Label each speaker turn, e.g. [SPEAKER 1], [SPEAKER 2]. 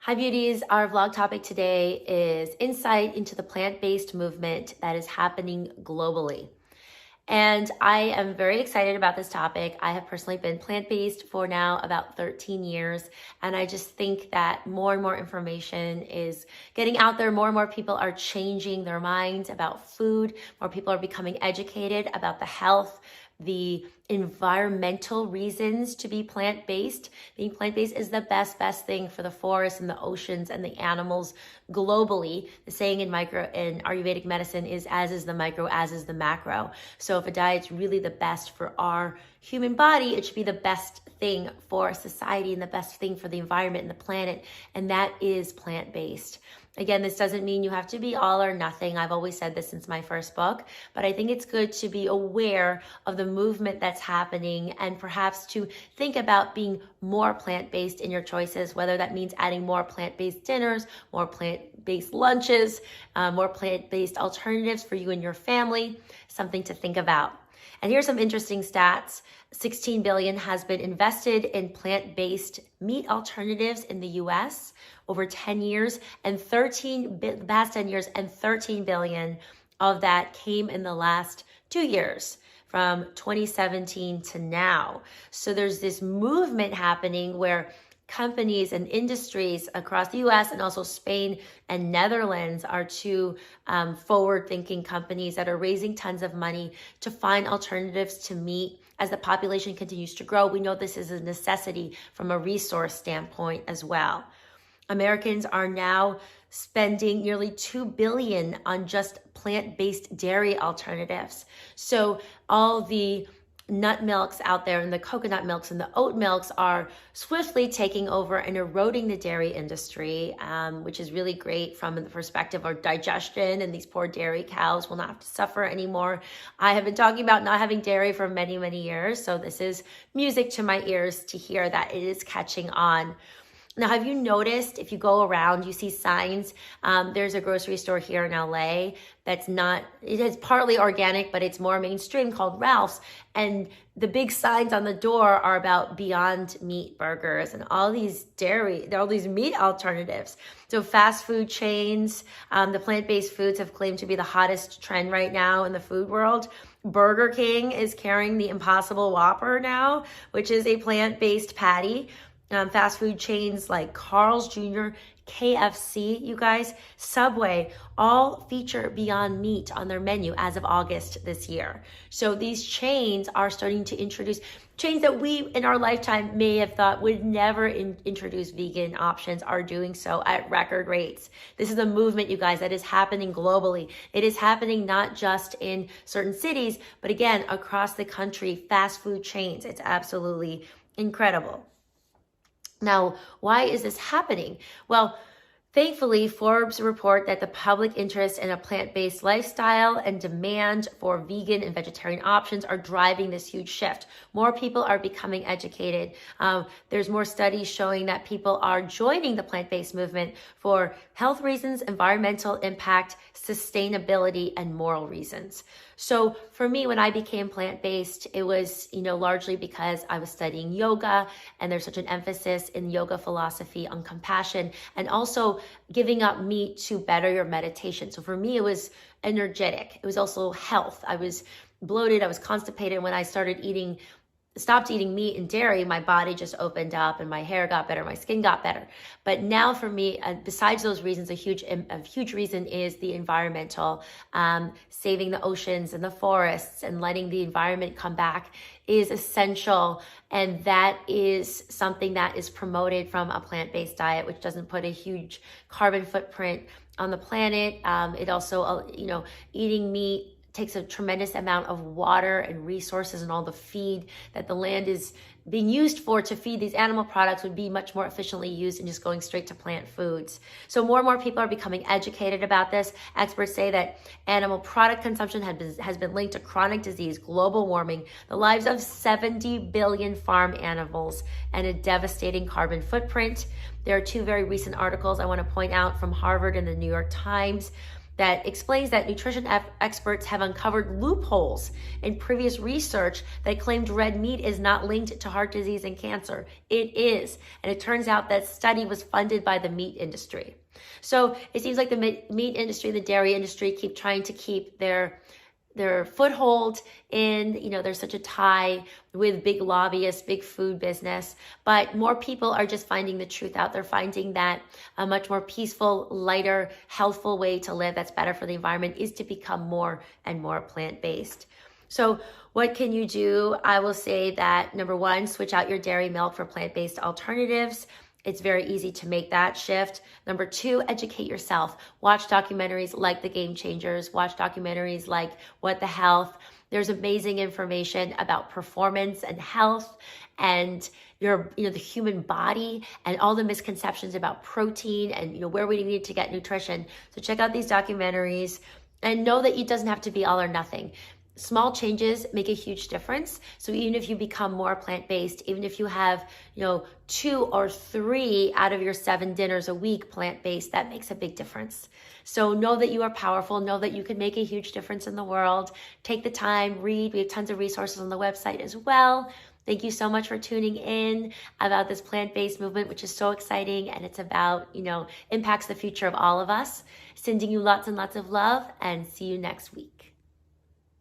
[SPEAKER 1] Hi beauties, our vlog topic today is insight into the plant-based movement that is happening globally. And I am very excited about this topic. I have personally been plant-based for now about 13 years. And I just think that more and more information is getting out there. More and more people are changing their minds about food. More people are becoming educated about the health, the environmental reasons to be plant-based. Being plant-based is the best thing for the forests and the oceans and the animals globally. The saying in Ayurvedic medicine is as is the micro, as is the macro. So if a diet's really the best for our human body, it should be the best thing for society and the best thing for the environment and the planet, and that is plant-based. Again, this doesn't mean you have to be all or nothing. I've always said this since my first book, but I think it's good to be aware of the movement that's happening and perhaps to think about being more plant-based in your choices, whether that means adding more plant-based dinners, more plant-based lunches, more plant-based alternatives for you and your family, something to think about. And here's some interesting stats. 16 billion has been invested in plant-based meat alternatives in the US over 10 years, and 13 billion of that came in the last 2 years, from 2017 to now. So there's this movement happening where companies and industries across the US and also Spain and Netherlands are two forward-thinking companies that are raising tons of money to find alternatives to meat. As the population continues to grow, we know this is a necessity from a resource standpoint as well. Americans are now spending nearly $2 billion on just plant-based dairy alternatives. So all the nut milks out there and the coconut milks and the oat milks are swiftly taking over and eroding the dairy industry, which is really great from the perspective of digestion, and these poor dairy cows will not have to suffer anymore. I have been talking about not having dairy for many, many years, so this is music to my ears to hear that it is catching on. Now, have you noticed if you go around, you see signs? There's a grocery store here in LA that's not, it is partly organic, but it's more mainstream, called Ralph's. And the big signs on the door are about Beyond Meat burgers and all these meat alternatives. So fast food chains, the plant-based foods have claimed to be the hottest trend right now in the food world. Burger King is carrying the Impossible Whopper now, which is a plant-based patty. Fast food chains like Carl's Jr., KFC, you guys, Subway, all feature Beyond Meat on their menu as of August this year. So these chains are starting to introduce chains that we in our lifetime may have thought would never introduce vegan options are doing so at record rates. This is a movement, you guys, that is happening globally. It is happening not just in certain cities, but again, across the country, fast food chains. It's absolutely incredible. Now, why is this happening? Well, thankfully, Forbes report that the public interest in a plant-based lifestyle and demand for vegan and vegetarian options are driving this huge shift. More people are becoming educated. There's more studies showing that people are joining the plant-based movement for health reasons, environmental impact, sustainability, and moral reasons. So for me, when I became plant-based, it was, largely because I was studying yoga, and there's such an emphasis in yoga philosophy on compassion and also giving up meat to better your meditation. So for me, it was energetic. It was also health. I was bloated. I was constipated. When I stopped eating meat and dairy, my body just opened up and my hair got better, my skin got better. But now for me, besides those reasons, a huge reason is the environmental, saving the oceans and the forests and letting the environment come back is essential. And that is something that is promoted from a plant-based diet, which doesn't put a huge carbon footprint on the planet. It also, eating meat takes a tremendous amount of water and resources, and all the feed that the land is being used for to feed these animal products would be much more efficiently used in just going straight to plant foods. So more and more people are becoming educated about this. Experts say that animal product consumption has been linked to chronic disease, global warming, the lives of 70 billion farm animals, and a devastating carbon footprint. There are two very recent articles I want to point out from Harvard and the New York Times that explains that nutrition experts have uncovered loopholes in previous research that claimed red meat is not linked to heart disease and cancer. It is. And it turns out that study was funded by the meat industry. So it seems like the meat industry, the dairy industry keep trying to keep their foothold in, there's such a tie with big lobbyists, big food business, but more people are just finding the truth out. They're finding that a much more peaceful, lighter, healthful way to live that's better for the environment is to become more and more plant-based. So what can you do? I will say that number one, switch out your dairy milk for plant-based alternatives. It's very easy to make that shift. Number two, educate yourself. Watch documentaries like The Game Changers. Watch documentaries like What the Health. There's amazing information about performance and health and the human body and all the misconceptions about protein and where we need to get nutrition. So check out these documentaries and know that it doesn't have to be all or nothing. Small changes make a huge difference. So even if you become more plant-based, even if you have, 2 or 3 out of your 7 dinners a week plant-based, that makes a big difference. So know that you are powerful. Know that you can make a huge difference in the world. Take the time, read. We have tons of resources on the website as well. Thank you so much for tuning in about this plant-based movement, which is so exciting. And it's about, impacts the future of all of us. Sending you lots and lots of love and see you next week.